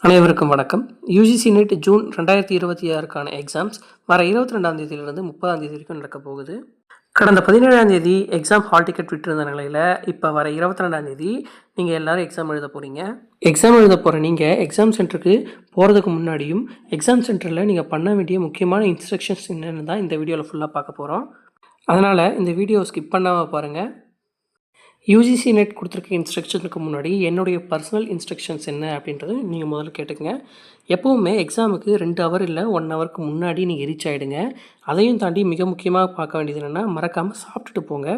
அனைவருக்கும் வணக்கம். UGC net June 2026க்கான exams வர 22ஆம் தேதியிலிருந்து 30ஆம் தேதி வரைக்கும் நடக்க போகுது. கடந்த 17ஆம் தேதி எக்ஸாம் ஹால் டிக்கெட் விட்டிருந்த நிலையில் இப்போ வர 22ஆம் தேதி நீங்கள் எல்லோரும் எக்ஸாம் எழுத போகிறீங்க. எக்ஸாம் எழுத போகிற நீங்கள் எக்ஸாம் சென்டருக்கு போகிறதுக்கு முன்னாடியும் எக்ஸாம் சென்டரில் நீங்கள் பண்ண வேண்டிய முக்கியமான இன்ஸ்ட்ரக்ஷன்ஸ் என்னென்னு தான் இந்த வீடியோவில் ஃபுல்லாக பார்க்க போகிறோம். அதனால் இந்த வீடியோ ஸ்கிப் பண்ணாமல் பாருங்கள். யூஜிசி நெட் கொடுத்துருக்க இன்ஸ்ட்ரக்ஷனுக்கு முன்னாடி என்னுடைய பர்சனல் இன்ஸ்ட்ரக்ஷன்ஸ் என்ன அப்படின்றது நீங்கள் முதல்ல கேட்டுக்கங்க. எப்போவுமே எக்ஸாமுக்கு 2 ஹவர் இல்லை 1 ஹவருக்கு முன்னாடி நீங்கள் ரீச் ஆகிடுங்க. அதையும் தாண்டி மிக முக்கியமாக பார்க்க வேண்டியது என்னென்னா, மறக்காமல் சாப்பிட்டுட்டு போங்க.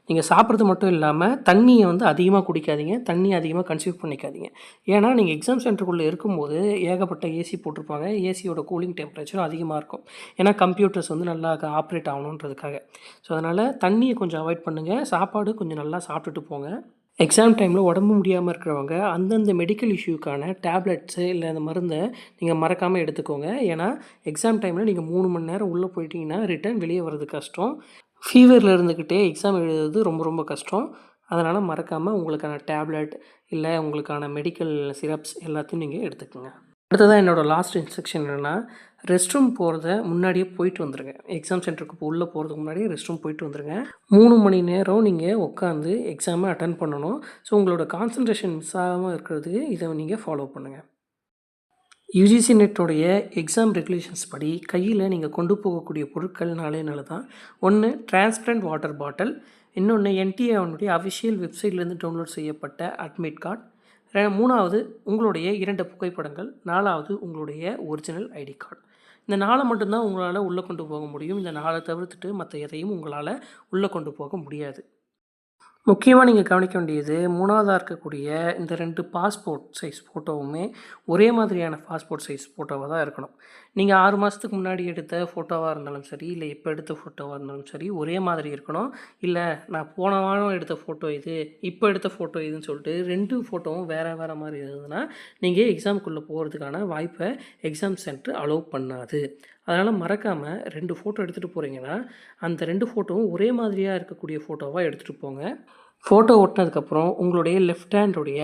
நீங்கள் சாப்பிட்றது மட்டும் இல்லாமல் தண்ணியை அதிகமாக குடிக்காதீங்க, தண்ணியை அதிகமாக கன்சியூம் பண்ணிக்காதீங்க. ஏன்னா நீங்கள் எக்ஸாம் சென்டருக்குள்ளே இருக்கும்போது ஏகப்பட்ட ஏசி போட்டிருப்பாங்க. ஏசியோட கூலிங் டெம்பரேச்சரும் அதிகமாக இருக்கும். ஏன்னா கம்ப்யூட்டர்ஸ் நல்லா ஆப்ரேட் ஆகணுன்றதுக்காக. ஸோ அதனால் தண்ணியை கொஞ்சம் அவாய்ட் பண்ணுங்கள். சாப்பாடு கொஞ்சம் நல்லா சாப்பிட்டுட்டு போங்க. எக்ஸாம் டைமில் உடம்பு முடியாமல் இருக்கிறவங்க அந்தந்த மெடிக்கல் இஷ்யூக்கான டேப்லெட்ஸு இல்லை அந்த மருந்தை நீங்கள் மறக்காமல் எடுத்துக்கோங்க. ஏன்னா எக்ஸாம் டைமில் நீங்கள் 3 மணி நேரம் உள்ளே போயிட்டீங்கன்னா ரிட்டர்ன் வெளியே வர்றது கஷ்டம். ஃபீவரில் இருந்துக்கிட்டே எக்ஸாம் எழுதுறது ரொம்ப ரொம்ப கஷ்டம். அதனால் மறக்காமல் உங்களுக்கான டேப்லெட் இல்லை உங்களுக்கான மெடிக்கல் சிரப்ஸ் எல்லாத்தையும் நீங்கள் எடுத்துக்கோங்க. அடுத்ததாக என்னோடய லாஸ்ட் இன்ஸ்ட்ரக்ஷன் என்னென்னா, ரெஸ்ட் ரூம் போகிறத முன்னாடியே போயிட்டு வந்துடுங்க. எக்ஸாம் சென்டருக்கு உள்ளே போகிறதுக்கு முன்னாடியே ரெஸ்ட் ரூம் போயிட்டு வந்துடுங்க. 3 மணி நேரம் நீங்கள் உட்காந்து எக்ஸாமை அட்டன் பண்ணணும். ஸோ உங்களோட கான்சன்ட்ரேஷன் மிஸ் ஆகாமல் இருக்கிறதுக்கு இதை நீங்கள் ஃபாலோ பண்ணுங்கள். யுஜிசி நெட்டோடைய எக்ஸாம் ரெகுலேஷன்ஸ் படி கையில் நீங்கள் கொண்டு போகக்கூடிய பொருட்கள் நாலு தான். ஒன்று டிரான்ஸ்பரண்ட் வாட்டர் பாட்டில், இன்னொன்று என்டிஏனுடைய அஃபிஷியல் வெப்சைட்லேருந்து டவுன்லோட் செய்யப்பட்ட அட்மிட் கார்டு, 3வது உங்களுடைய 2 புகைப்படங்கள், 4வது உங்களுடைய ஒரிஜினல் ஐடி கார்டு. இந்த 4 மட்டும்தான் உங்களால் உள்ளே கொண்டு போக முடியும். இந்த 4 தவிர்த்துட்டு மற்ற எதையும் உங்களால் உள்ளே கொண்டு போக முடியாது. முக்கியமாக நீங்கள் கவனிக்க வேண்டியது 3வதாக இருக்கக்கூடிய இந்த 2 பாஸ்போர்ட் சைஸ் ஃபோட்டோவுமே ஒரே மாதிரியான பாஸ்போர்ட் சைஸ் ஃபோட்டோவாக தான் இருக்கணும். நீங்கள் 6 மாதத்துக்கு முன்னாடி எடுத்த ஃபோட்டோவாக இருந்தாலும் சரி, இல்லை இப்போ எடுத்த ஃபோட்டோவாக இருந்தாலும் சரி, ஒரே மாதிரி இருக்கணும். இல்லை நான் போன வாரம் எடுத்த ஃபோட்டோ இது, இப்போ எடுத்த ஃபோட்டோ இதுன்னு சொல்லிட்டு 2 ஃபோட்டோவும் வேறு வேறு மாதிரி இருந்ததுன்னா நீங்கள் எக்ஸாமுக்குள்ளே போகிறதுக்கான வாய்ப்பை எக்ஸாம் சென்டர் அலோவ் பண்ணாது. அதனால் மறக்காமல் 2 ஃபோட்டோ எடுத்துகிட்டு போகிறீங்கன்னா அந்த 2 ஃபோட்டோவும் ஒரே மாதிரியாக இருக்கக்கூடிய ஃபோட்டோவாக எடுத்துகிட்டு போங்க. ஃபோட்டோ ஒட்டினதுக்கப்புறம் உங்களுடைய லெஃப்ட் ஹேண்டுடைய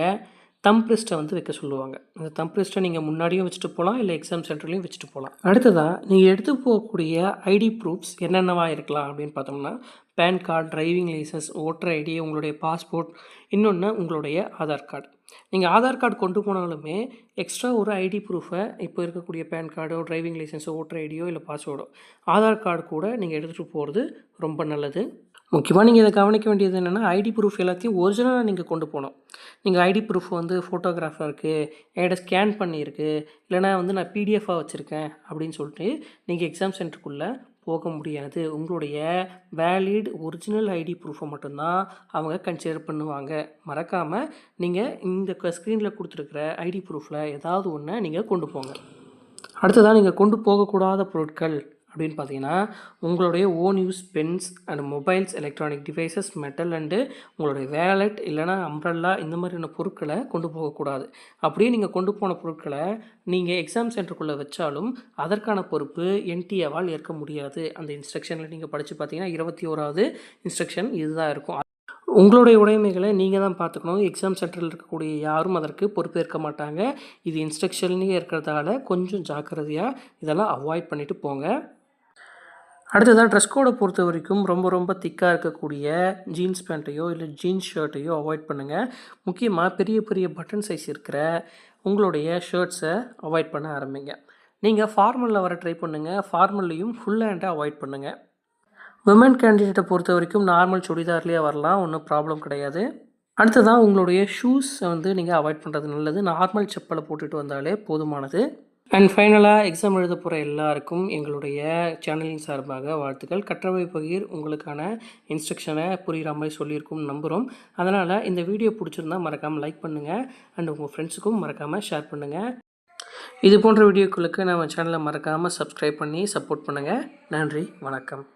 தம் ப்ரிஸ்ட்டை வைக்க சொல்லுவாங்க. அந்த தம் ப்ரிஸ்ட்டை நீங்கள் முன்னாடியும் வச்சுட்டு போகலாம், இல்லை எக்ஸாம் சென்டர்லையும் வச்சுட்டு போகலாம். அடுத்ததாக நீங்கள் எடுத்து போகக்கூடிய ஐடி ப்ரூஃப்ஸ் என்னென்னவா இருக்கலாம் அப்படின்னு பார்த்தோம்னா, pan card, driving licence, voter ID, உங்களுடைய பாஸ்போர்ட், இன்னொன்று உங்களுடைய ஆதார் கார்டு. நீங்கள் ஆதார் கார்டு கொண்டு போனாலுமே எக்ஸ்ட்ரா ஒரு ஐடி ப்ரூஃபை, இப்போ இருக்கக்கூடிய பேன் கார்டோ, டிரைவிங் லைசன்ஸோ, ஓட்டர் ஐடியோ இல்லை பாஸ்வேர்டோ, ஆதார் கார்டு கூட நீங்கள் எடுத்துகிட்டு போகிறது ரொம்ப நல்லது. முக்கியமாக நீங்கள் இதை கவனிக்க வேண்டியது என்னென்னா, ஐடி ப்ரூஃப் எல்லாத்தையும் ஒரிஜினலாக நீங்கள் கொண்டு போகணும். நீங்கள் ஐடி ப்ரூஃப் ஃபோட்டோகிராஃபாக இருக்குது, என்கிட்ட ஸ்கேன் பண்ணியிருக்கு, இல்லைனா நான் பிடிஎஃபாக வச்சுருக்கேன் அப்படின்னு சொல்லிட்டு நீங்கள் எக்ஸாம் சென்டருக்குள்ளே போக முடியாது. உங்களுடைய வேலிட் ஒரிஜினல் ஐடி ப்ரூஃபை மட்டும்தான் அவங்க கன்சிடர் பண்ணுவாங்க. மறக்காமல் நீங்கள் இந்த ஸ்க்ரீனில் கொடுத்துருக்குற ஐடி ப்ரூஃபில் ஏதாவது ஒன்று நீங்கள் கொண்டு போங்க. அடுத்ததாக நீங்கள் கொண்டு போகக்கூடாத பொருட்கள் அப்படின்னு பார்த்தீங்கன்னா, உங்களுடைய own use pens and mobiles, electronic devices, metal and உங்களுடைய வேலட் இல்லைனா அம்ப்ரெல்லா இந்த மாதிரியான பொருட்களை கொண்டு போகக்கூடாது. அப்படியே நீங்கள் கொண்டு போன பொருட்களை நீங்கள் எக்ஸாம் சென்டருக்குள்ளே வச்சாலும் அதற்கான பொறுப்பு என்டிஏவால் ஏற்க முடியாது. அந்த இன்ஸ்ட்ரக்ஷனில் நீங்கள் படித்து பார்த்தீங்கன்னா 21வது இன்ஸ்ட்ரக்ஷன் இதுதான் இருக்கும். உங்களுடைய உடைமைகளை நீங்கள் தான் பார்த்துக்கணும். எக்ஸாம் சென்டரில் இருக்கக்கூடிய யாரும் அதற்கு பொறுப்பேற்க மாட்டாங்க. இது இன்ஸ்ட்ரக்ஷன்லேயே இருக்கிறதால கொஞ்சம் ஜாக்கிரதையாக இதெல்லாம் அவாய்ட் பண்ணிவிட்டு போங்க. அடுத்ததாக ட்ரெஸ் கோடை பொறுத்த வரைக்கும் ரொம்ப ரொம்ப திக்காக இருக்கக்கூடிய ஜீன்ஸ் பேண்ட்டையோ இல்லை ஜீன்ஸ் ஷர்ட்டையோ அவாய்ட் பண்ணுங்கள். முக்கியமாக பெரிய பெரிய பட்டன் சைஸ் இருக்கிற உங்களுடைய ஷர்ட்ஸை அவாய்ட் பண்ண ஆரம்பிங்க. நீங்கள் ஃபார்மலில் வர ட்ரை பண்ணுங்கள். ஃபார்மல்லையும் ஃபுல் ஹேண்டை அவாய்ட் பண்ணுங்கள். விமன் கேண்டிடேட்டை பொறுத்த வரைக்கும் நார்மல் சுடிதார்லேயே வரலாம், ஒன்றும் ப்ராப்ளம் கிடையாது. அடுத்ததாக உங்களுடைய ஷூஸை நீங்கள் அவாய்ட் பண்ணுறது நல்லது. நார்மல் செப்பலை போட்டுட்டு வந்தாலே போதுமானது. அண்ட் ஃபைனலாக எக்ஸாம் எழுத போகிற எல்லாருக்கும் எங்களுடைய சேனலின் சார்பாக வாழ்த்துக்கள். கற்றவை பகிர் உங்களுக்கான இன்ஸ்ட்ரக்ஷனை புரிகிற மாதிரி சொல்லியிருக்கும்னு நம்புகிறோம். அதனால் இந்த வீடியோ பிடிச்சிருந்தால் மறக்காமல் லைக் பண்ணுங்கள் அண்ட் உங்கள் ஃப்ரெண்ட்ஸுக்கும் மறக்காமல் ஷேர் பண்ணுங்கள். இது போன்ற வீடியோக்களுக்கு நம்ம சேனலை மறக்காமல் சப்ஸ்கிரைப் பண்ணி சப்போர்ட் பண்ணுங்கள். நன்றி, வணக்கம்.